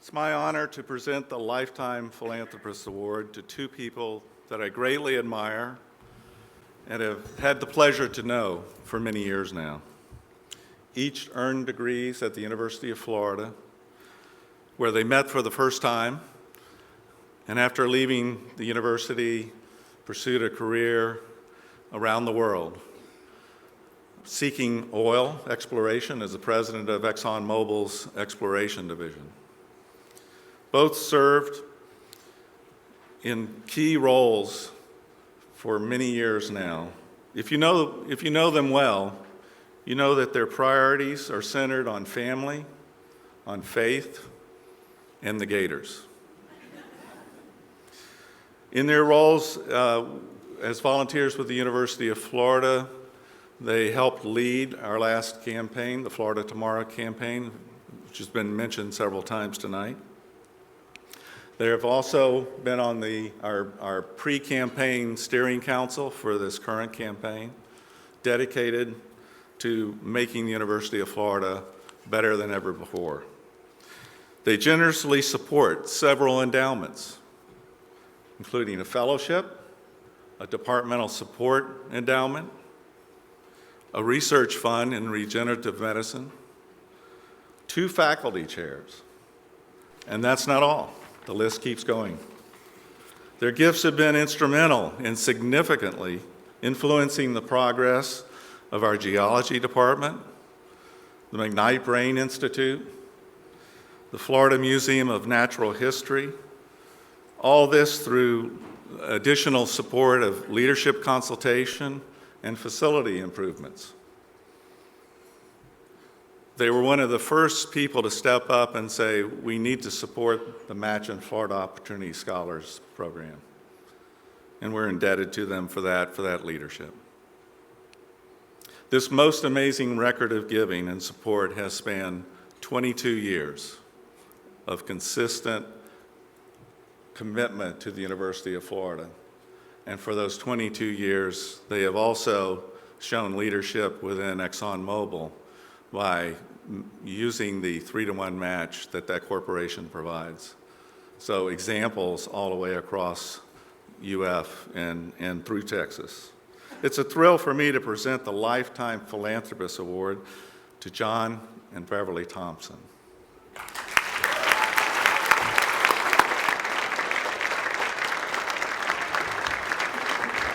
It's my honor to present the Lifetime Philanthropist Award to two people that I greatly admire and have had the pleasure to know for many years now. Each earned degrees at the University of Florida, where they met for the first time, and after leaving the university, pursued a career around the world, seeking oil exploration as the president of ExxonMobil's exploration division. Both served in key roles for many years now. If you know them well, you know that their priorities are centered on family, on faith, and the Gators. In their roles as volunteers with the University of Florida, they helped lead our last campaign, the Florida Tomorrow campaign, which has been mentioned several times tonight. They have also been on our pre-campaign steering council for this current campaign, dedicated to making the University of Florida better than ever before. They generously support several endowments, including a fellowship, a departmental support endowment, a research fund in regenerative medicine, 2 faculty chairs, and that's not all. The list keeps going. Their gifts have been instrumental in significantly influencing the progress of our geology department, the McKnight Brain Institute, the Florida Museum of Natural History, all this through additional support of leadership consultation and facility improvements. They were one of the first people to step up and say, we need to support the Match in Florida Opportunity Scholars Program. And we're indebted to them for that leadership. This most amazing record of giving and support has spanned 22 years of consistent commitment to the University of Florida. And for those 22 years, they have also shown leadership within ExxonMobil by using the 3-to-1 match that corporation provides. So examples all the way across UF and through Texas. It's a thrill for me to present the Lifetime Philanthropist Award to John and Beverly Thompson.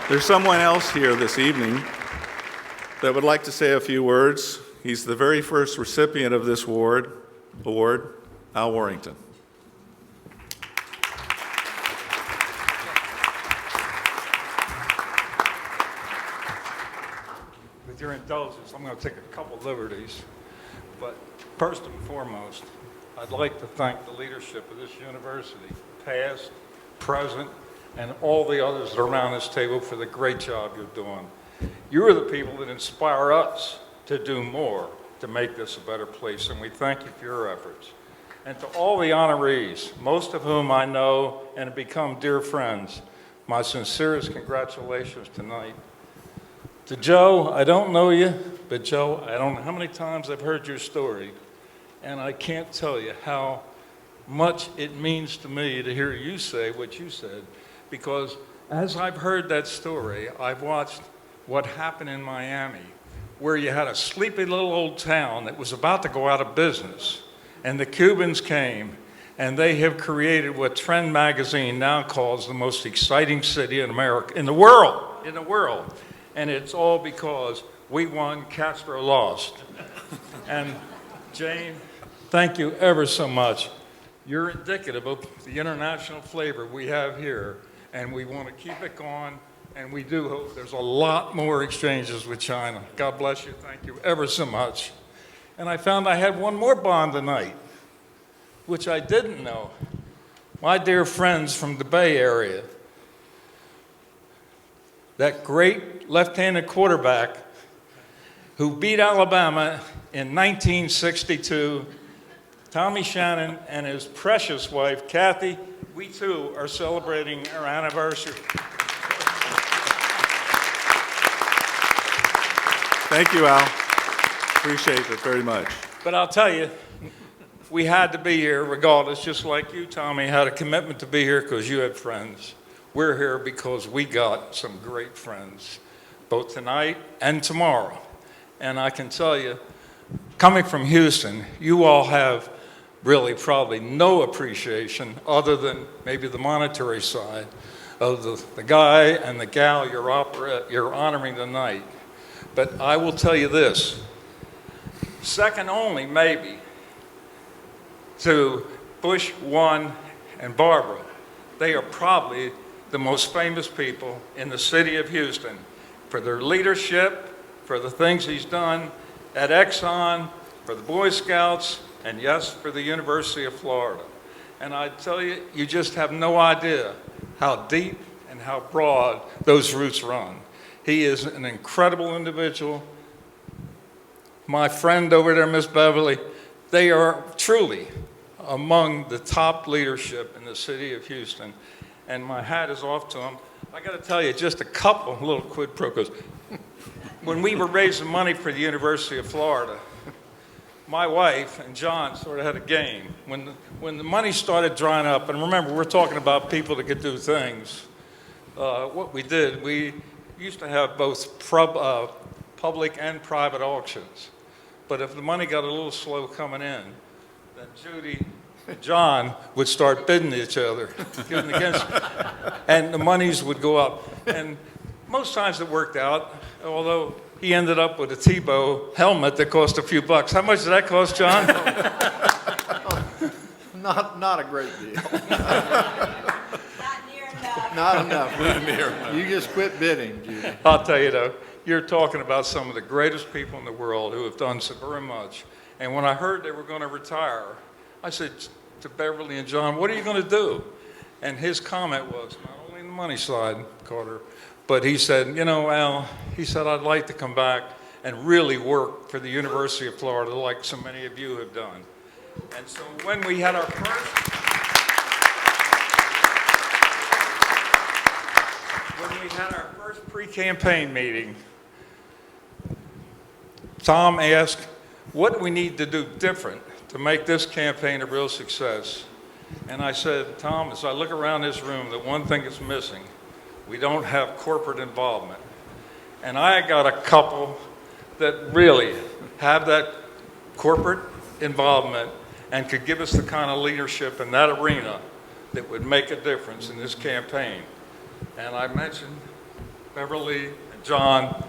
There's someone else here this evening that would like to say a few words. He's the very first recipient of this award, Al Warrington. With your indulgence, I'm going to take a couple liberties. But first and foremost, I'd like to thank the leadership of this university, past, present, and all the others that are around this table for the great job you're doing. You are the people that inspire us to do more to make this a better place, and we thank you for your efforts. And to all the honorees, most of whom I know and have become dear friends, my sincerest congratulations tonight. To Joe, I don't know you, but Joe, I don't know how many times I've heard your story, and I can't tell you how much it means to me to hear you say what you said, because as I've heard that story, I've watched what happened in Miami, where you had a sleepy little old town that was about to go out of business, and the Cubans came, and they have created what Trend magazine now calls the most exciting city in America, in the world. And it's all because we won, Castro lost. And Jane, thank you ever so much. You're indicative of the international flavor we have here, and we want to keep it going, and we do hope there's a lot more exchanges with China. God bless you. Thank you ever so much. And I found I had one more bond tonight, which I didn't know. My dear friends from the Bay Area, that great left-handed quarterback who beat Alabama in 1962, Tommy Shannon and his precious wife, Kathy, we too are celebrating our anniversary. Thank you, Al. Appreciate it very much. But I'll tell you, we had to be here regardless, just like you, Tommy, had a commitment to be here because you had friends. We're here because we got some great friends, both tonight and tomorrow. And I can tell you, coming from Houston, you all have really probably no appreciation other than maybe the monetary side of the guy and the gal you're honoring tonight. But I will tell you this, second only maybe to Bush 1 and Barbara. They are probably the most famous people in the city of Houston for their leadership, for the things he's done at Exxon, for the Boy Scouts, and yes, for the University of Florida. And I tell you, you just have no idea how deep and how broad those roots run. He is an incredible individual. My friend over there, Miss Beverly, they are truly among the top leadership in the city of Houston. And my hat is off to them. I got to tell you, just a couple little quid pro quos. When we were raising money for the University of Florida, my wife and John sort of had a game. When the money started drying up, and remember, we're talking about people that could do things. What we did, we used to have both public and private auctions. But if the money got a little slow coming in, then Judy and John would start bidding each other, getting against, and the monies would go up. And most times it worked out, although he ended up with a Tebow helmet that cost a few bucks. How much did that cost, John? Not a great deal. Not near enough. Not enough. You just quit bidding, Judy. I'll tell you though, you're talking about some of the greatest people in the world who have done so very much. And when I heard they were going to retire, I said to Beverly and John, what are you going to do? And his comment was, not only the money side, Carter, but he said, you know, Al, he said, I'd like to come back and really work for the University of Florida like so many of you have done. And so when we had our first pre-campaign meeting, Tom asked, what do we need to do different to make this campaign a real success? And I said, Tom, as I look around this room, the one thing that's missing, we don't have corporate involvement. And I got a couple that really have that corporate involvement and could give us the kind of leadership in that arena that would make a difference in this campaign. And I mentioned Beverly and John.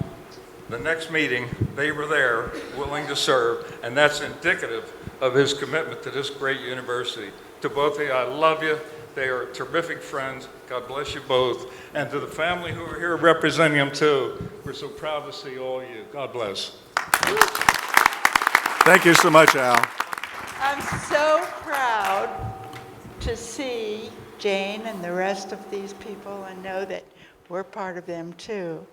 The next meeting, they were there, willing to serve, and that's indicative of his commitment to this great university. To both of you, I love you. They are terrific friends. God bless you both. And to the family who are here representing them too, we're so proud to see all of you. God bless. Thank you so much, Al. I'm so proud to see Jane and the rest of these people and know that we're part of them too.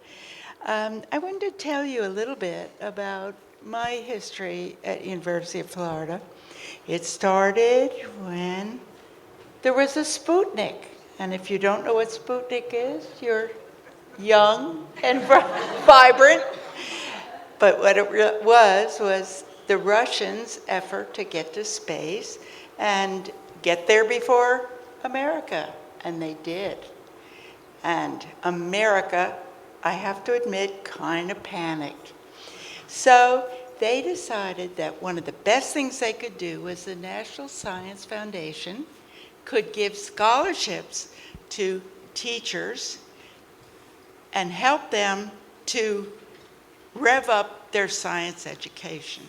I wanted to tell you a little bit about my history at University of Florida. It started when there was a Sputnik. And if you don't know what Sputnik is, you're young and vibrant. But what it was the Russians' effort to get to space and get there before America. And they did. And America, I have to admit, kind of panicked. So they decided that one of the best things they could do was the National Science Foundation could give scholarships to teachers and help them to rev up their science education.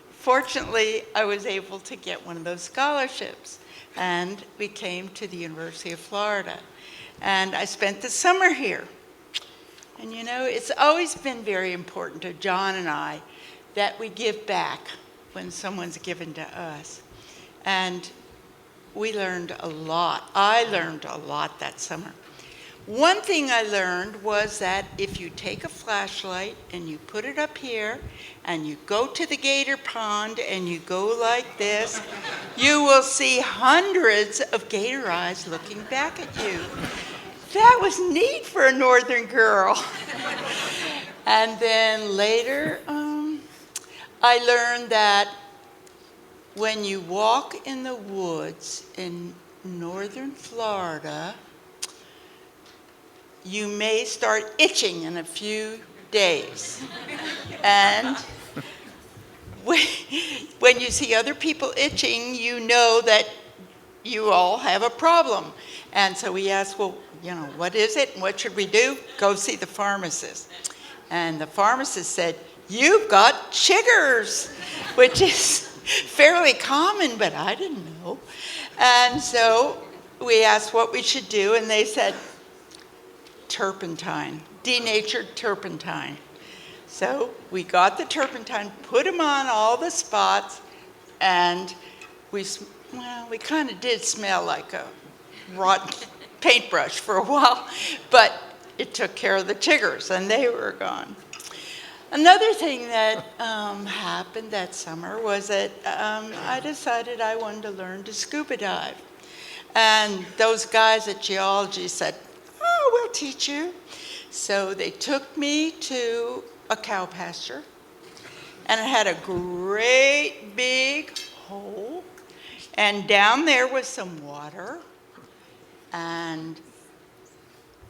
Fortunately, I was able to get one of those scholarships, and we came to the University of Florida. And I spent the summer here. And you know, it's always been very important to John and I that we give back when someone's given to us. And we learned a lot. I learned a lot that summer. One thing I learned was that if you take a flashlight and you put it up here and you go to the gator pond and you go like this, you will see hundreds of gator eyes looking back at you. That was neat for a northern girl. And then later, I learned that when you walk in the woods in northern Florida, you may start itching in a few days. And when you see other people itching, you know that you all have a problem. And so we asked, well, what is it and what should we do? Go see the pharmacist. And the pharmacist said, you've got chiggers, which is fairly common, but I didn't know. And so we asked what we should do, and they said, turpentine, denatured turpentine. So we got the turpentine, put them on all the spots, and we kind of did smell like a rotten paintbrush for a while, but it took care of the chiggers, and they were gone. Another thing that happened that summer was that I decided I wanted to learn to scuba dive. And those guys at geology said, oh, we'll teach you. So they took me to a cow pasture, and it had a great big hole, and down there was some water, and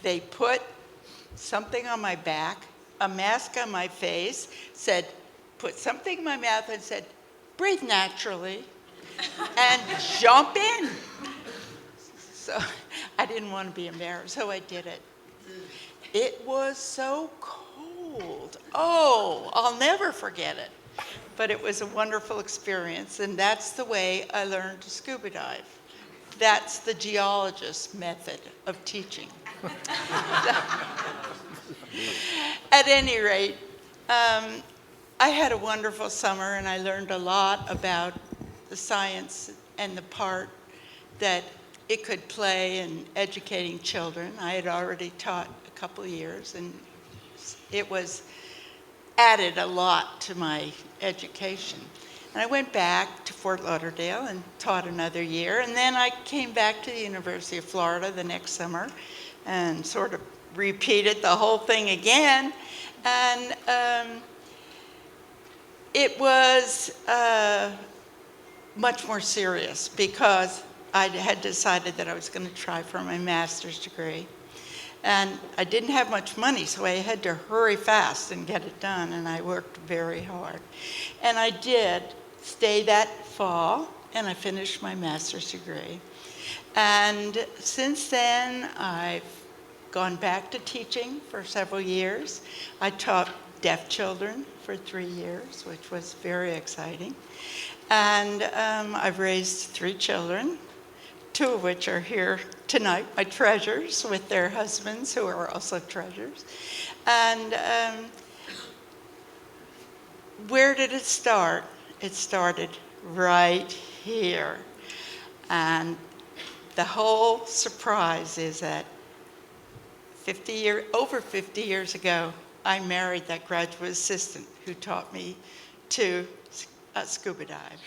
they put something on my back, a mask on my face, said, put something in my mouth and said, breathe naturally and jump in. So I didn't want to be embarrassed, so I did it. It was so cold. Oh, I'll never forget it. But it was a wonderful experience, and that's the way I learned to scuba dive. That's the geologist's method of teaching. At any rate, I had a wonderful summer, and I learned a lot about the science and the part that it could play in educating children. I had already taught a couple of years, and it was added a lot to my education. And I went back to Fort Lauderdale and taught another year, and then I came back to the University of Florida the next summer and sort of repeated the whole thing again. And it was much more serious because I had decided that I was going to try for my master's degree. And I didn't have much money, so I had to hurry fast and get it done, and I worked very hard. And I did stay that fall, and I finished my master's degree. And since then, I've gone back to teaching for several years. I taught deaf children for 3 years, which was very exciting. And I've raised 3 children, 2 of which are here tonight, my treasures, with their husbands, who are also treasures. And where did it start? It started right here. And the whole surprise is that over 50 years ago, I married that graduate assistant who taught me to scuba dive.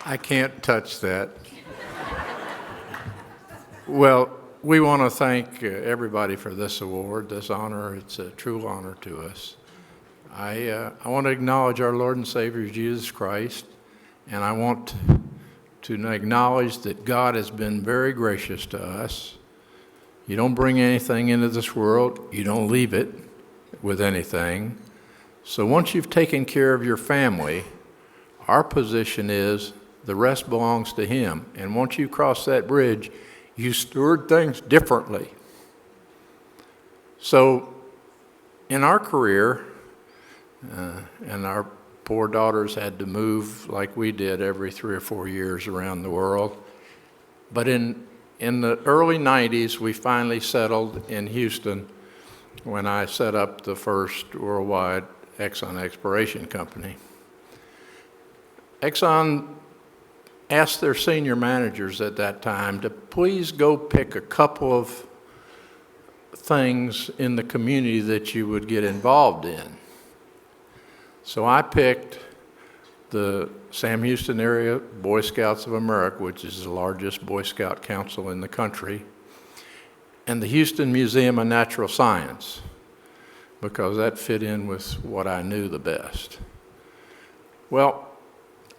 I can't touch that. Well, we want to thank everybody for this award, this honor. It's a true honor to us. I want to acknowledge our Lord and Savior Jesus Christ, and I want to acknowledge that God has been very gracious to us. You don't bring anything into this world, you don't leave it with anything. So once you've taken care of your family, our position is the rest belongs to Him. And once you cross that bridge, you steward things differently. So in our career, and our poor daughters had to move like we did every 3 or 4 years around the world. But in the early 90s, we finally settled in Houston when I set up the first worldwide Exxon exploration company. Exxon asked their senior managers at that time to please go pick a couple of things in the community that you would get involved in. So I picked the Sam Houston area Boy Scouts of America, which is the largest Boy Scout council in the country, and the Houston Museum of Natural Science, because that fit in with what I knew the best. Well,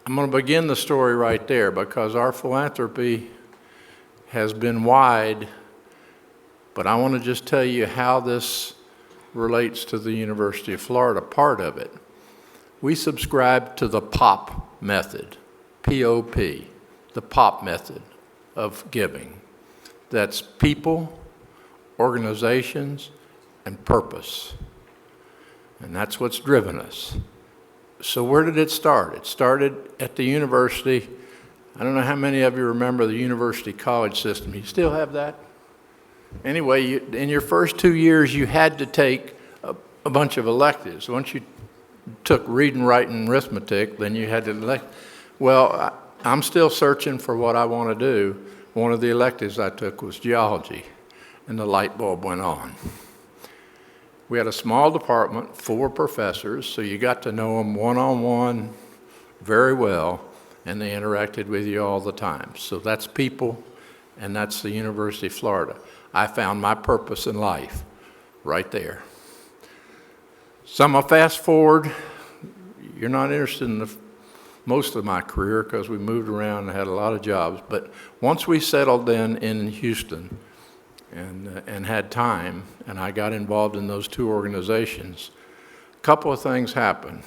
I'm going to begin the story right there, because our philanthropy has been wide, but I want to just tell you how this relates to the University of Florida part of it. We subscribe to the POP method, P-O-P, the POP method of giving. That's people, organizations, and purpose. And that's what's driven us. So where did it start? It started at the university. I don't know how many of you remember the university college system. You still have that? Anyway, in your first 2 years, you had to take a bunch of electives. Once you took reading, writing, arithmetic, then you had to elect. Well, I'm still searching for what I want to do. One of the electives I took was geology, and the light bulb went on. We had a small department, 4 professors, so you got to know them one-on-one very well, and they interacted with you all the time. So that's people, and that's the University of Florida. I found my purpose in life right there. So I'm going to fast forward. You're not interested in most of my career because we moved around and had a lot of jobs. But once we settled in Houston and had time, and I got involved in those 2 organizations, a couple of things happened.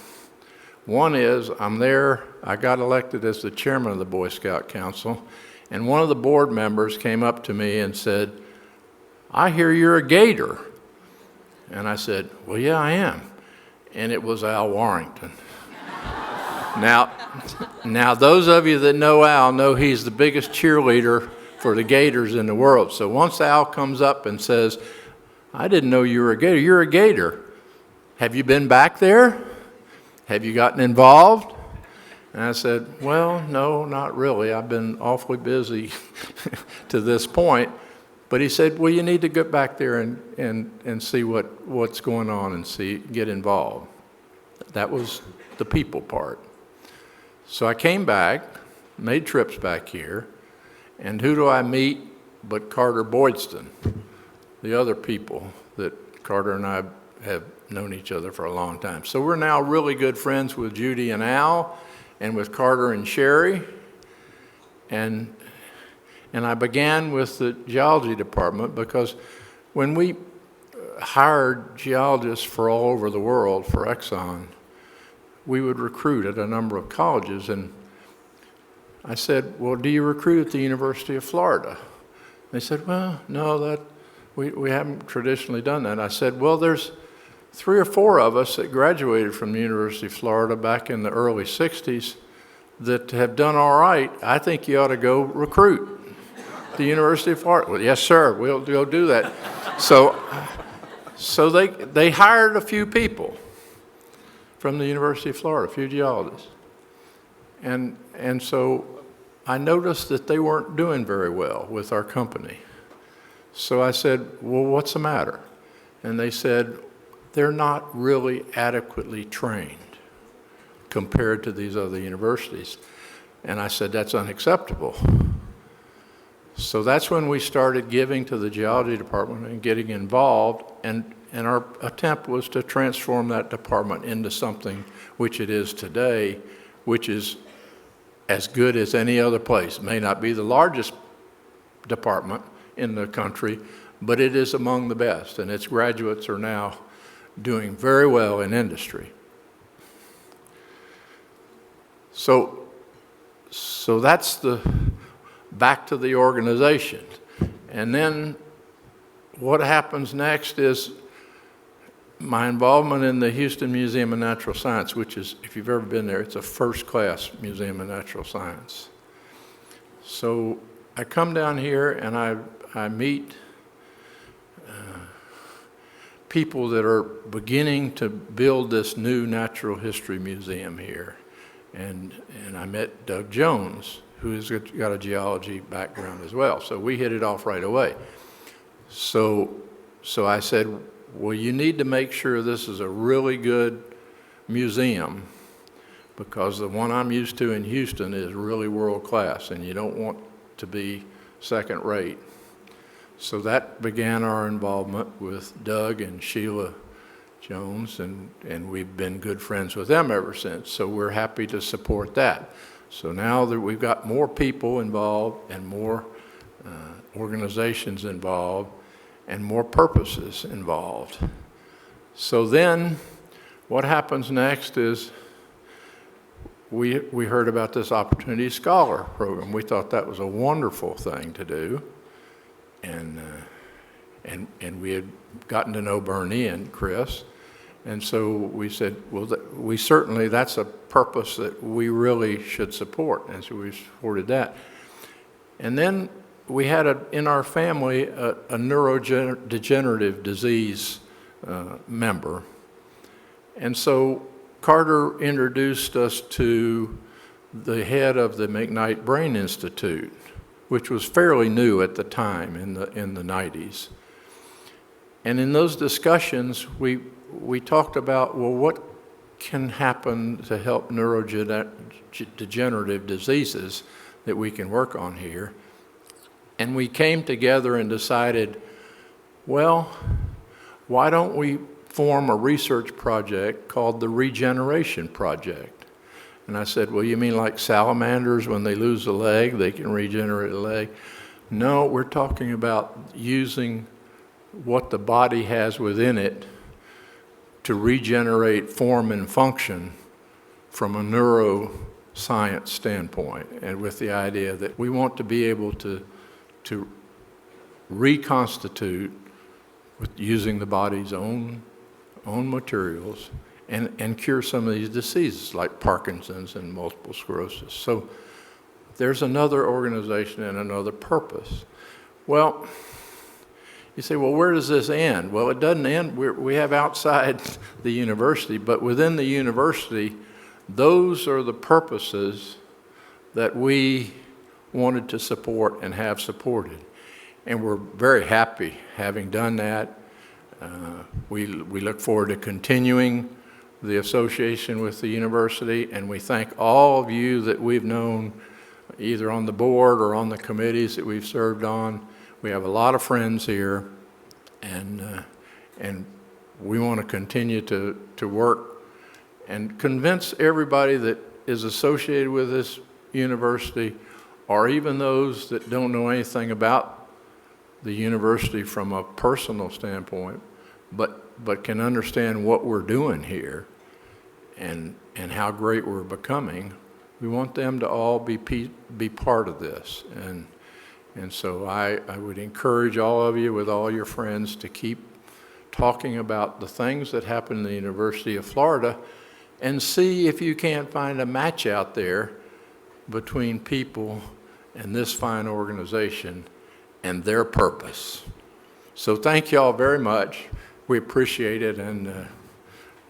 One is I'm there, I got elected as the chairman of the Boy Scout Council, and one of the board members came up to me and said, "I hear you're a Gator." And I said, "Well, yeah, I am." And it was Al Warrington. Now, those of you that know Al know he's the biggest cheerleader for the Gators in the world. So once Al comes up and says, "I didn't know you were a Gator. You're a Gator. Have you been back there? Have you gotten involved?" And I said, "Well, no, not really. I've been awfully busy to this point." But he said, "Well, you need to get back there and see what's going on and get involved." That was the people part. So I came back, made trips back here, and who do I meet but Carter Boydston, the other people that Carter and I have known each other for a long time. So we're now really good friends with Judy and Al, and with Carter and Sherry, and I began with the geology department because when we hired geologists for all over the world for Exxon, we would recruit at a number of colleges, and I said, "Well, do you recruit at the University of Florida?" They said, "Well, no, we haven't traditionally done that." I said, "Well, there's 3 or 4 of us that graduated from the University of Florida back in the early 60s that have done all right. I think you ought to go recruit the University of Florida." "Well, yes, sir, we'll go do that." So they hired a few people from the University of Florida, a few geologists. And so I noticed that they weren't doing very well with our company. So I said, "Well, what's the matter?" And they said, "They're not really adequately trained compared to these other universities." And I said, "That's unacceptable." So that's when we started giving to the geology department and getting involved, and our attempt was to transform that department into something which it is today, which is as good as any other place. It may not be the largest department in the country, but it is among the best, and its graduates are now doing very well in industry. So that's back to the organization. And then what happens next is my involvement in the Houston Museum of Natural Science, which is, if you've ever been there, it's a first-class museum of natural science. So I come down here and I meet people that are beginning to build this new natural history museum here. And I met Doug Jones, who's got a geology background as well. So we hit it off right away. So I said, "Well, you need to make sure this is a really good museum, because the one I'm used to in Houston is really world class, and you don't want to be second rate." So that began our involvement with Doug and Sheila Jones, and we've been good friends with them ever since. So we're happy to support that. So now that we've got more people involved and more organizations involved and more purposes involved. So then what happens next is we heard about this Opportunity Scholar program. We thought that was a wonderful thing to do. And we had gotten to know Bernie and Chris. And so we said, well, that's a purpose that we really should support. And so we supported that. And then we had in our family a neurodegenerative disease member. And so Carter introduced us to the head of the McKnight Brain Institute, which was fairly new at the time in the 90s. And in those discussions, we talked about, well, what can happen to help neurodegenerative diseases that we can work on here. And we came together and decided, well, why don't we form a research project called the Regeneration Project? And I said, well, you mean like salamanders, when they lose a leg, they can regenerate a leg? No, we're talking about using what the body has within it to regenerate form and function from a neuroscience standpoint, and with the idea that we want to be able to reconstitute with using the body's own materials and cure some of these diseases like Parkinson's and multiple sclerosis. So there's another organization and another purpose. Well, you say, well, where does this end? Well, it doesn't end. We have outside the university, but within the university, those are the purposes that we wanted to support and have supported. And we're very happy having done that. We look forward to continuing the association with the university, and we thank all of you that we've known either on the board or on the committees that we've served on. We have a lot of friends here, and we want to continue to work and convince everybody that is associated with this university, or even those that don't know anything about the university from a personal standpoint, but can understand what we're doing here and how great we're becoming. We want them to all be part of this. And so I would encourage all of you with all your friends to keep talking about the things that happen in the University of Florida and see if you can't find a match out there between people and this fine organization and their purpose. So thank you all very much. We appreciate it, and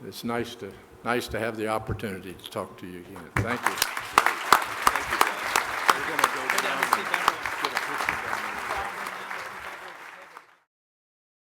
it's nice to have the opportunity to talk to you again. Thank you.